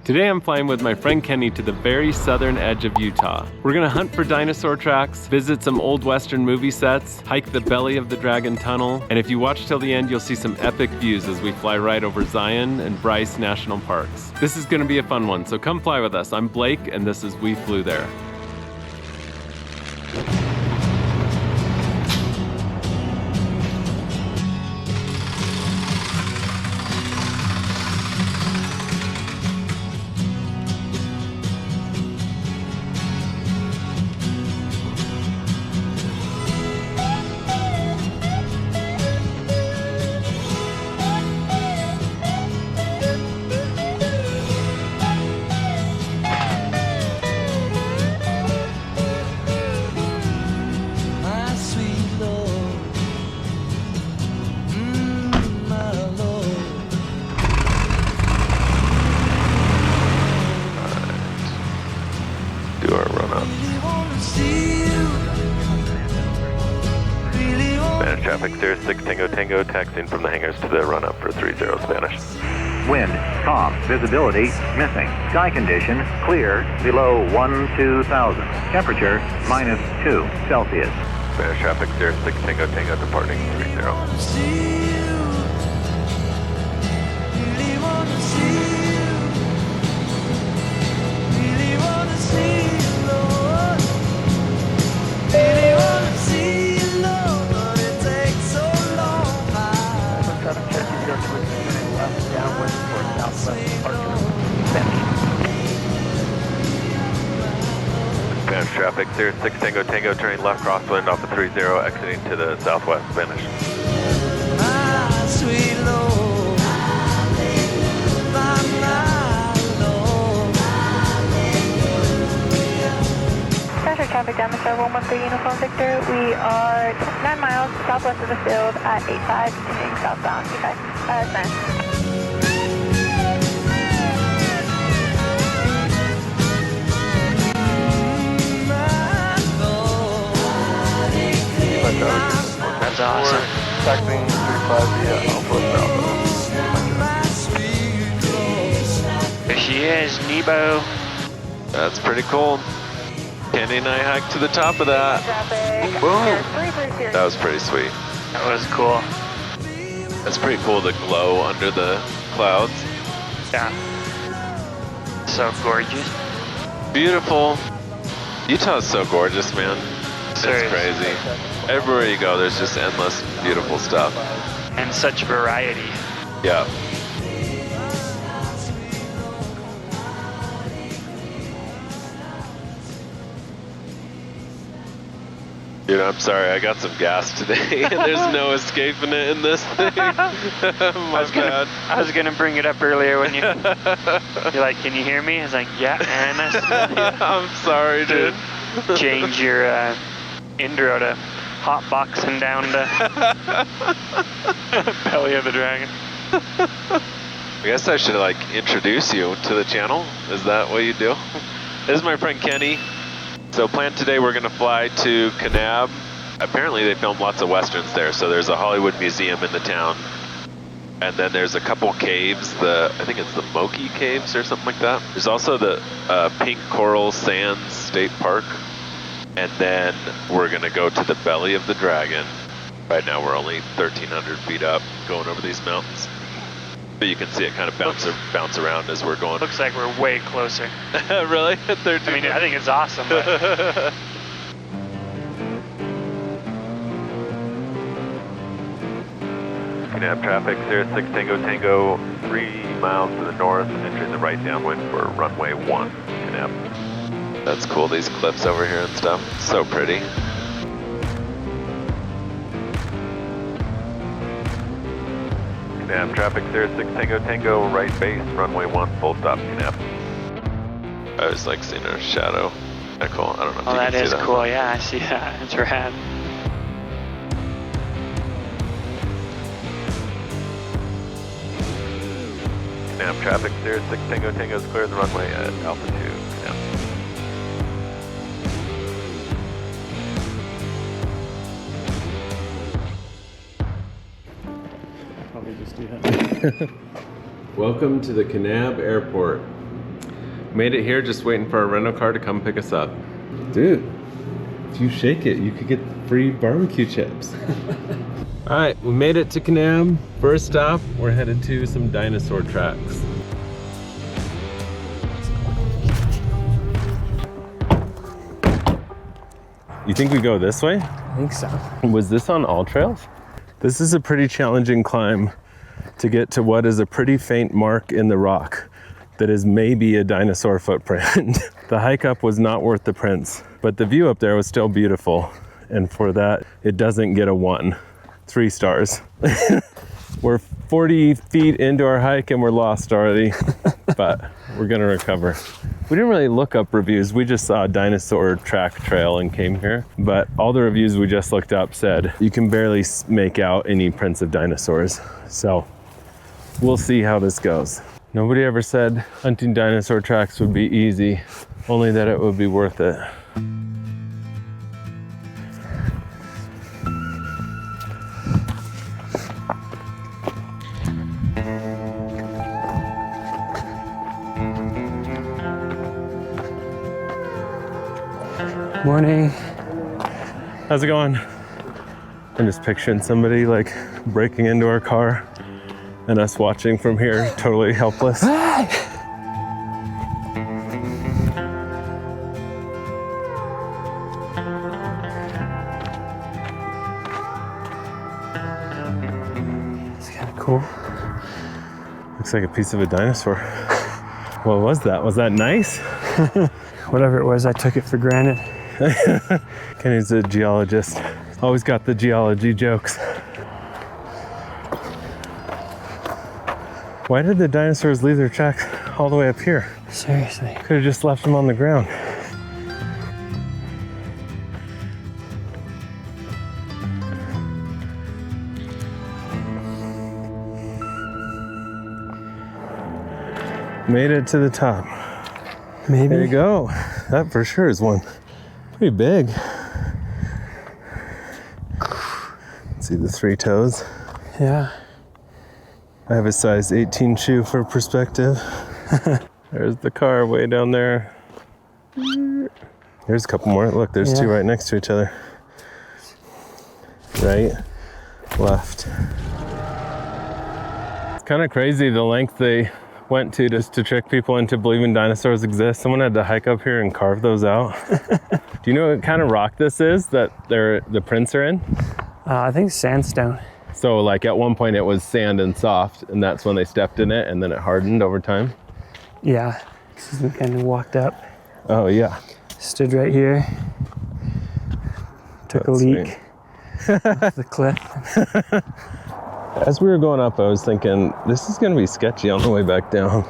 Today I'm flying with my friend Kenny to the very southern edge of Utah. We're gonna hunt for dinosaur tracks, visit some old western movie sets, hike the belly of the Dragon Tunnel, and if you watch till the end, you'll see some epic views as we fly right over Zion and Bryce National Parks. This is gonna be a fun one, so come fly with us. I'm Blake, and this is We Flew There. Do our run-up. Spanish traffic, Cirrus 6 Tango Tango, taxiing from the hangars to the run-up for 30 Spanish. Wind, calm, visibility, missing. Sky condition, clear, below 12,000. Temperature, -2 Celsius. Spanish traffic, Cirrus 6 Tango Tango, departing 30. Spanish traffic, Cirrus 6 Tango Tango, turning left crosswind off of 30, exiting to the southwest, Spanish. Special traffic, dinosaur 113 Uniform Victor. We are 9 miles southwest of the field at 85, continuing southbound. Okay, Spanish. That's awesome. Taxiing 35 via Alpha Bravo. There she is, Nebo. That's pretty cool. Kenny and I hiked to the top of that. Boom. That was pretty sweet. That was cool. That's pretty cool, the glow under the clouds. Yeah. So gorgeous. Beautiful. Utah's so gorgeous, man. It's crazy. Everywhere you go, there's just endless beautiful stuff. And such variety. Yeah. Dude, I'm sorry, I got some gas today, and there's no escaping it in this thing. My bad. I was gonna bring it up earlier when you're like, can you hear me? I was like, yeah, and I smell you. I'm sorry, dude. Change your intro to hot boxing down to belly of the dragon. I guess I should like introduce you to the channel. Is that what you do? This is my friend Kenny. So planned today we're gonna fly to Kanab. Apparently they film lots of westerns there. So there's a Hollywood museum in the town. And then there's a couple caves, I think it's the Moki Caves or something like that. There's also the Pink Coral Sands State Park. And then we're gonna go to the belly of the dragon. Right now we're only 1,300 feet up, going over these mountains. But you can see it kind of bounce around as we're going. Looks like we're way closer. Really? I mean, I think it's awesome, but... Kanab traffic, Cirrus 6 Tango Tango, 3 miles to the north, entering the right downwind for runway 1, Kanab. That's cool, these cliffs over here and stuff. So pretty. Kanab traffic, Cirrus 6 Tango Tango, right base, runway 1, full stop, Kanab. I was like seeing a shadow. Yeah, cool. I don't know if Oh, you that can is see that. cool, yeah, I see that. It's rad. Kanab traffic, Cirrus 6 Tango Tango is clear of the runway at Alpha 2, Kanab. Welcome to the Kanab Airport. Made it here, just waiting for a rental car to come pick us up. Dude, if you shake it, you could get free barbecue chips. All right, we made it to Kanab. First stop, we're headed to some dinosaur tracks. You think we go this way? I think so. Was this on all trails? This is a pretty challenging climb to get to what is a pretty faint mark in the rock that is maybe a dinosaur footprint. The hike up was not worth the prints, but the view up there was still beautiful. And for that, it doesn't get a 1. 3 stars. We're 40 feet into our hike and we're lost already, but we're gonna recover. We didn't really look up reviews. We just saw a dinosaur track trail and came here. But all the reviews we just looked up said you can barely make out any prints of dinosaurs. So we'll see how this goes. Nobody ever said hunting dinosaur tracks would be easy, only that it would be worth it. Morning. How's it going? I'm just picturing somebody like breaking into our car and us watching from here, totally helpless. It's kind of cool. Looks like a piece of a dinosaur. What was that? Was that nice? Whatever it was, I took it for granted. Kenny's a geologist. Always got the geology jokes. Why did the dinosaurs leave their tracks all the way up here? Seriously. Could have just left them on the ground. Made it to the top. Maybe. There you go. That for sure is one. Pretty big. See the 3 toes? Yeah. I have a size 18 shoe for perspective. There's the car way down there. There's a couple more. Look, there's 2 right next to each other. Right, left. It's kind of crazy the length they went to just to trick people into believing dinosaurs exist. Someone had to hike up here and carve those out. Do you know what kind of rock this is that the prints are in? I think sandstone. So like at one point it was sand and soft, and that's when they stepped in it, and then it hardened over time? Yeah. We kind of walked up. Oh yeah. Stood right here. Took a leak off the cliff. As we were going up, I was thinking, this is gonna be sketchy on the way back down.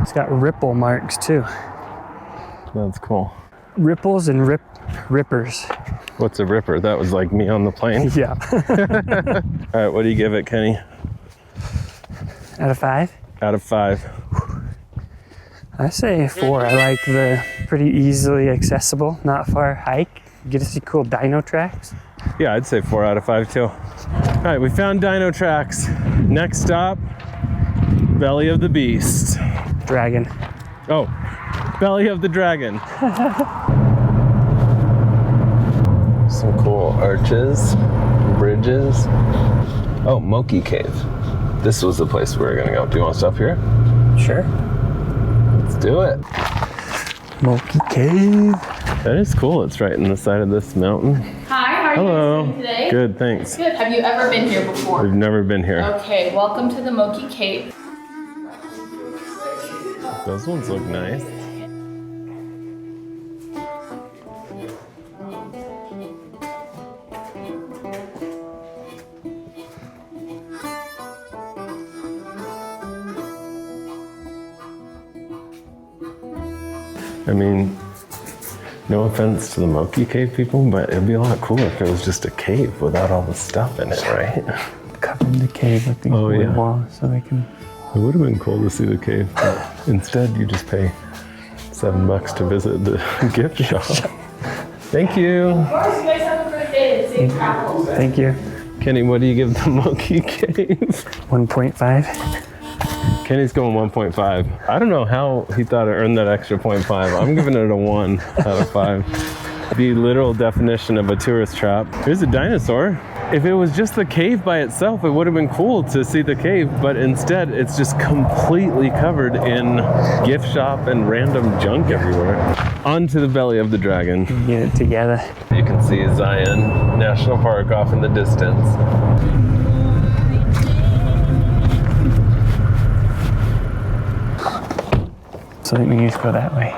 It's got ripple marks too. That's cool. Ripples and rippers. What's a ripper? That was like me on the plane? Yeah. All right, what do you give it, Kenny? Out of 5? Out of 5. I say 4. I like the pretty easily accessible, not far hike. You get to see cool dino tracks. Yeah, I'd say 4 out of 5 too. All right, we found dino tracks. Next stop, belly of the beast. Dragon. Oh, belly of the dragon. Some cool arches, bridges. Oh, Moki Cave. This was the place we were gonna go. Do you want to stop here? Sure. Let's do it. Moki Cave. That is cool. It's right in the side of this mountain. Hi, how are Hello. you guys doing today? Good, thanks. Good. Have you ever been here before? We've never been here. Okay, welcome to the Moki Cave. Those ones look nice. I mean, no offense to the Moki Cave people, but it'd be a lot cooler if it was just a cave without all the stuff in it, right? Covered the cave with these wood walls so they can... It would have been cool to see the cave, but instead you just pay $7 to visit the gift shop. Thank you. Of course, you guys have a great day. Safe travels. Thank you. Kenny, what do you give the Moki Cave? 1.5. Kenny's going 1.5. I don't know how he thought it earned that extra 0.5. I'm giving it a 1 out of 5. The literal definition of a tourist trap. Here's a dinosaur. If it was just the cave by itself, it would have been cool to see the cave, but instead it's just completely covered in gift shop and random junk everywhere. Onto the belly of the dragon. Get it together. You can see Zion National Park off in the distance. So I think we need to go that way.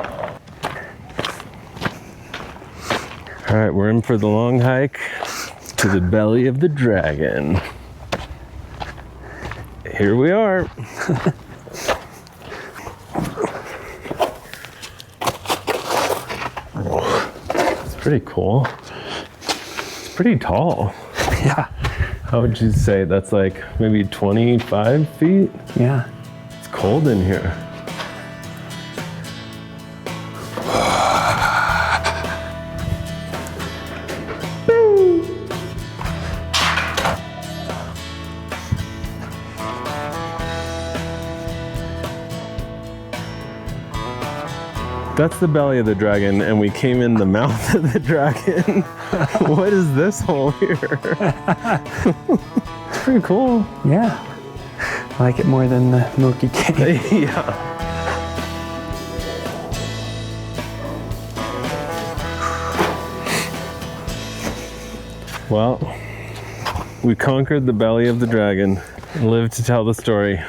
All right, we're in for the long hike to the belly of the dragon. Here we are. It's pretty cool. It's pretty tall. Yeah. How would you say that's like maybe 25 feet? Yeah. It's cold in here. That's the belly of the dragon, and we came in the mouth of the dragon. What is this hole here? It's pretty cool. Yeah. I like it more than the Moki Cave. Yeah. Well, we conquered the belly of the dragon and lived to tell the story. All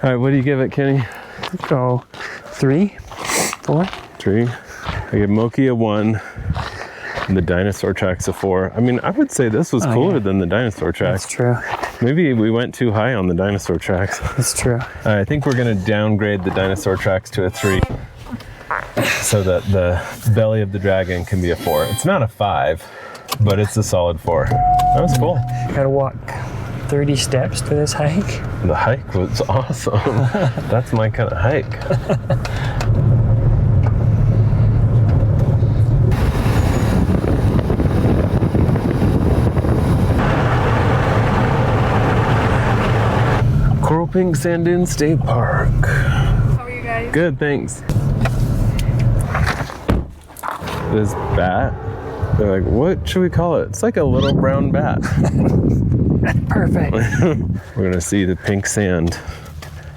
right, what do you give it, Kenny? Go 3, 4. 3. I give Moki a 1. And the dinosaur tracks a 4. I mean, I would say this was cooler than the dinosaur tracks. That's true. Maybe we went too high on the dinosaur tracks. That's true. I think we're going to downgrade the dinosaur tracks to a 3 so that the belly of the dragon can be a 4. It's not a 5, but it's a solid 4. That was cool. Gotta walk 30 steps to this hike. The hike was awesome. That's my kind of hike. Coral Pink Sand Dune State Park. How are you guys? Good, thanks. This bat, they're like, what should we call it? It's like a little brown bat. Perfect. We're gonna see the pink sand.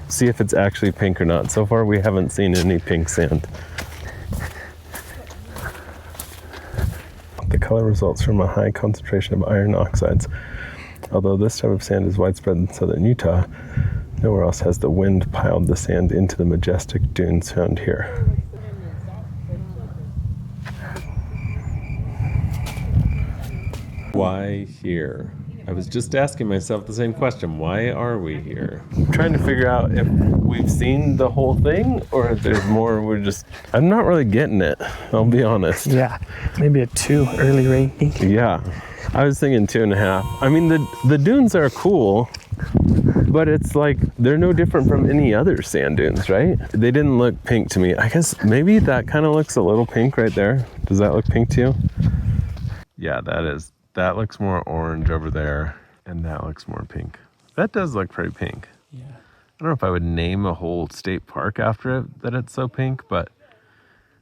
See if it's actually pink or not. So far we haven't seen any pink sand. The color results from a high concentration of iron oxides. Although this type of sand is widespread in southern Utah, nowhere else has the wind piled the sand into the majestic dunes found here. Why here? I was just asking myself the same question. Why are we here? I'm trying to figure out if we've seen the whole thing or if there's more. I'm not really getting it, I'll be honest. Yeah. Maybe a 2 early rating. Yeah. I was thinking 2.5. I mean, the dunes are cool, but it's like they're no different from any other sand dunes, right? They didn't look pink to me. I guess maybe that kind of looks a little pink right there. Does that look pink to you? Yeah, that looks more orange over there, and that looks more pink. That does look pretty pink. Yeah. I don't know if I would name a whole state park after it that it's so pink, but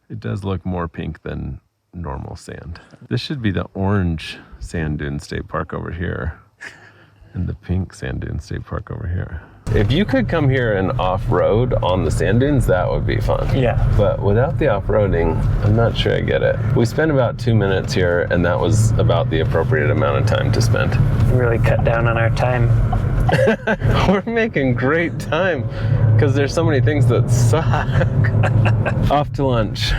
it does look more pink than normal sand. This should be the orange sand dune state park over here and the pink sand dune state park over here. If you could come here and off-road on the sand dunes, that would be fun. Yeah. But without the off-roading, I'm not sure I get it. We spent about 2 minutes here, and that was about the appropriate amount of time to spend. Really cut down on our time. We're making great time because there's so many things that suck. Off to lunch.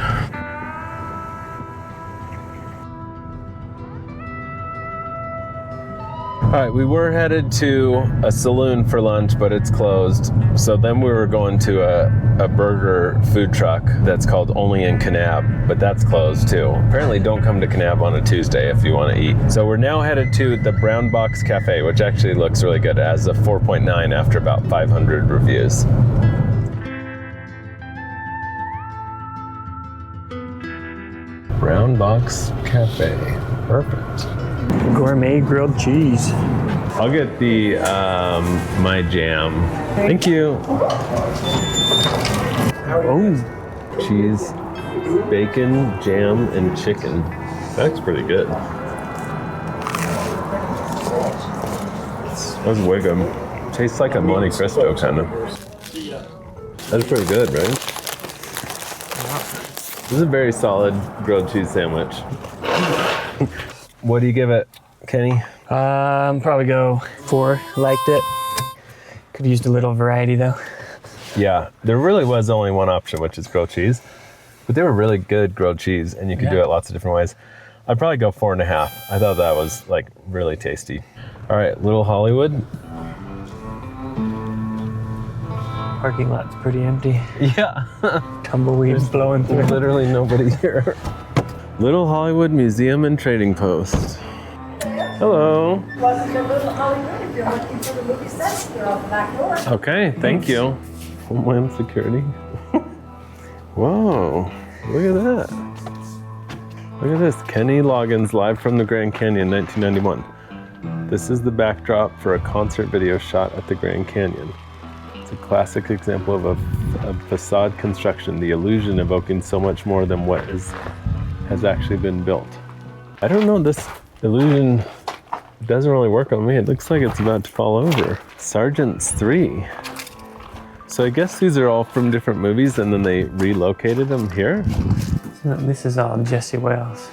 All right, we were headed to a saloon for lunch, but it's closed. So then we were going to a burger food truck that's called Only in Kanab, but that's closed too. Apparently don't come to Kanab on a Tuesday if you want to eat. So we're now headed to the Brown Box Cafe, which actually looks really good. It has a 4.9 after about 500 reviews. Brown Box Cafe, perfect. Gourmet grilled cheese. I'll get the my jam. Thank you. Oh, cheese, bacon, jam, and chicken. That's pretty good. That's Wiggum. Tastes like a Monte Cristo kind of. That's pretty good, right? This is a very solid grilled cheese sandwich. What do you give it, Kenny? Probably go 4. Liked it. Could have used a little variety though. Yeah, there really was only one option, which is grilled cheese. But they were really good grilled cheese, and you could do it lots of different ways. I'd probably go 4.5. I thought that was like really tasty. All right, Little Hollywood. Parking lot's pretty empty. Yeah. Tumbleweeds blowing through. Literally nobody here. Little Hollywood Museum and Trading Post. Hello. Welcome to Little Hollywood. If you're looking for the movie sets, they're out the back door. Okay, thank you. Homeland Security. Whoa, look at that. Look at this, Kenny Loggins live from the Grand Canyon, 1991. This is the backdrop for a concert video shot at the Grand Canyon. It's a classic example of a facade construction, the illusion evoking so much more than what has actually been built. I don't know, this illusion doesn't really work on me. It looks like it's about to fall over. Sergeants 3. So I guess these are all from different movies and then they relocated them here? So this is all Jesse Wales.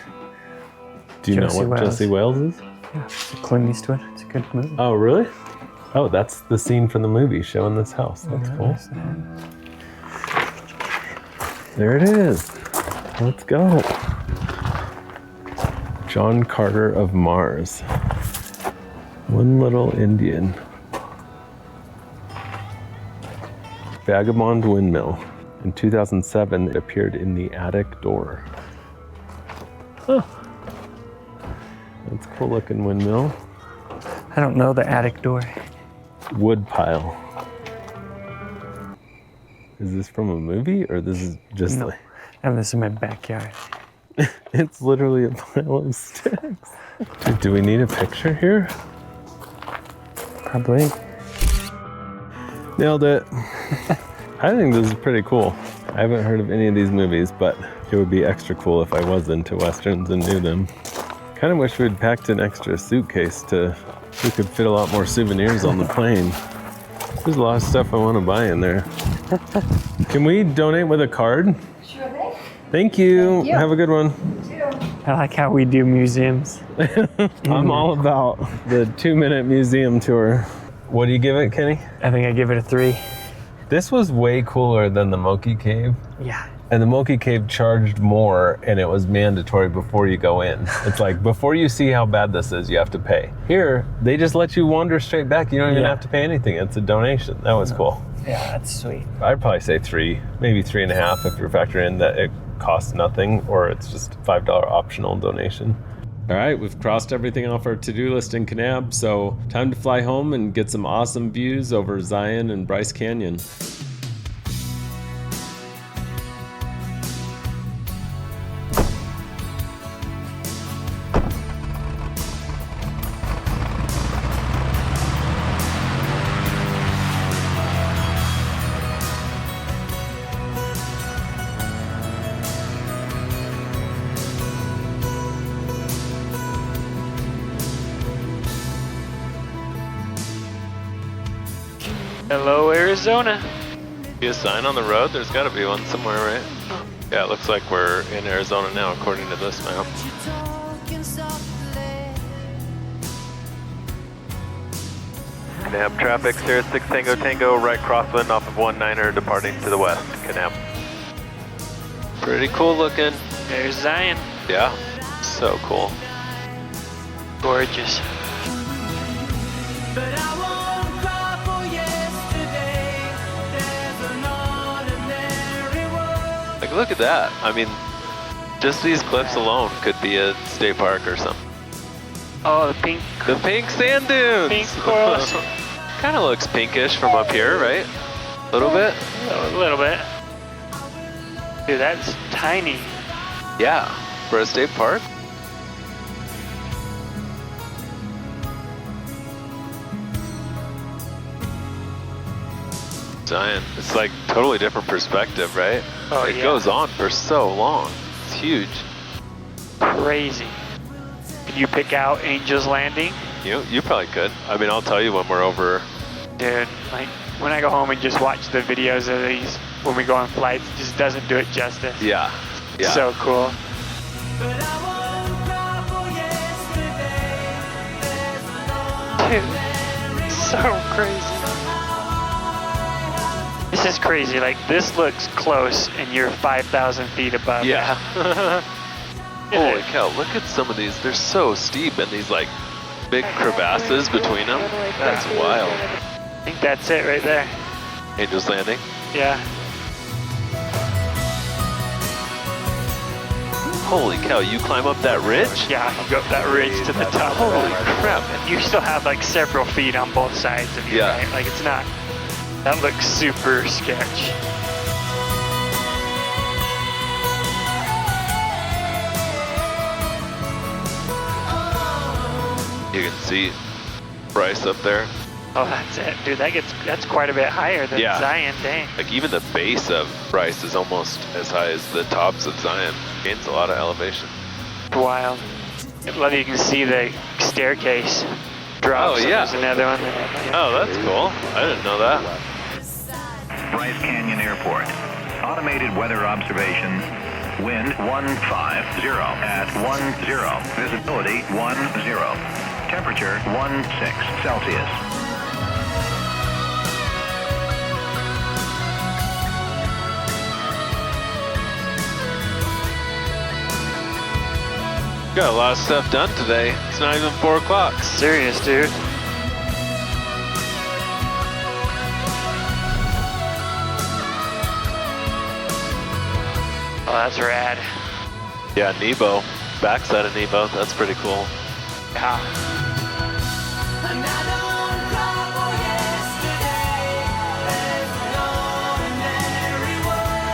Do you know what Jesse Wales is? Yeah, it's a Clint Eastwood. It's a good movie. Oh, really? Oh, that's the scene from the movie showing this house. That's cool. There it is. Let's go. John Carter of Mars. One Little Indian. Vagabond Windmill. In 2007, it appeared in the attic door. Huh. That's a cool looking windmill. I don't know the attic door. Wood pile. Is this from a movie or this is just No, like... I have this in my backyard. It's literally a pile of sticks. Do we need a picture here? Probably. Nailed it. I think this is pretty cool. I haven't heard of any of these movies, but it would be extra cool if I was into Westerns and knew them. Kind of wish we'd packed an extra suitcase we could fit a lot more souvenirs on the plane. There's a lot of stuff I want to buy in there. Can we donate with a card? Sure thing. Thank you. Thank you. Have a good one. I like how we do museums. I'm all about the 2-minute museum tour. What do you give it, Kenny? I think I give it a 3. This was way cooler than the Moki Cave. Yeah. And the Moki Cave charged more, and it was mandatory before you go in. It's like, before you see how bad this is, you have to pay. Here, they just let you wander straight back. You don't even have to pay anything. It's a donation. That was cool. Yeah, that's sweet. I'd probably say 3, maybe 3.5 if you're factoring in that it costs nothing or it's just $5 optional donation. All right, we've crossed everything off our to-do list in Kanab, so time to fly home and get some awesome views over Zion and Bryce Canyon. Hello, Arizona. See a sign on the road? There's got to be one somewhere, right? Yeah, it looks like we're in Arizona now, according to this map. Kanab traffic, Cirrus 6 Tango Tango, right crosswind off of 19er, departing to the west, Kanab. Pretty cool looking. There's Zion. Yeah, so cool. Gorgeous. Like, look at that. I mean, just these cliffs alone could be a state park or something. Oh, the pink sand dunes! Pink corals. Kind of looks pinkish from up here, right? A little bit? A little bit. Dude, that's tiny. Yeah, for a state park. Zion. It's like totally different perspective, right? Oh, it yeah. goes on for so long. It's huge. Crazy. Can you pick out Angel's Landing? You probably could. I mean, I'll tell you when we're over. Dude, like when I go home and just watch the videos of these when we go on flights, it just doesn't do it justice. Yeah. Yeah. So cool. Dude, so crazy. This is crazy. Like this looks close, and you're 5,000 feet above. Yeah. Holy it. cow, look at some of these. They're so steep and these like big crevasses between them. That's wild. I think that's it right there. Angel's Landing. Yeah. Holy cow, you climb up that ridge? Yeah, you go up that ridge to the top. Holy crap, man. You still have like several feet on both sides of you, Yeah. right? Like it's not, that looks super sketch. You can see Bryce up there. Oh, that's it. Dude, that's quite a bit higher than Yeah. Zion, dang. Like even the base of Bryce is almost as high as the tops of Zion. Gains a lot of elevation. Wild. I love you can see the staircase drops. Oh, yeah. There's another one. Oh, that's cool. I didn't know that. Bryce Canyon Airport. Automated weather observations. Wind 150 at 10. Visibility 10. Temperature 16 Celsius. Got a lot of stuff done today. It's not even 4 o'clock. Serious, dude. Oh, that's rad. Yeah, Nebo. Backside of Nebo. That's pretty cool. Yeah.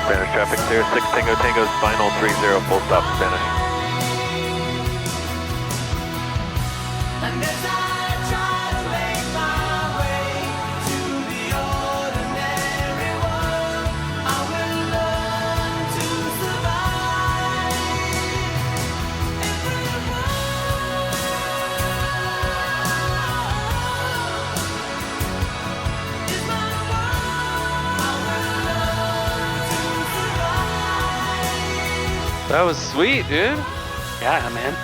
Spanish traffic clear, 6 Tango Tango's final 30, full stop Spanish. That was sweet, dude. Yeah, man.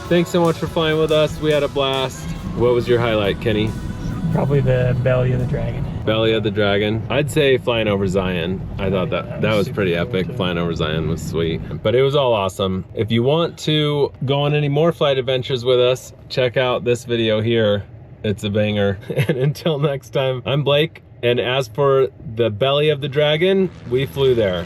Thanks so much for flying with us. We had a blast. What was your highlight, Kenny? Probably the belly of the dragon. Belly of the Dragon. I'd say flying over Zion. I thought that was pretty epic. Flying over Zion was sweet. But it was all awesome. If you want to go on any more flight adventures with us, check out this video here. It's a banger. And until next time, I'm Blake. And as for the belly of the dragon, we flew there.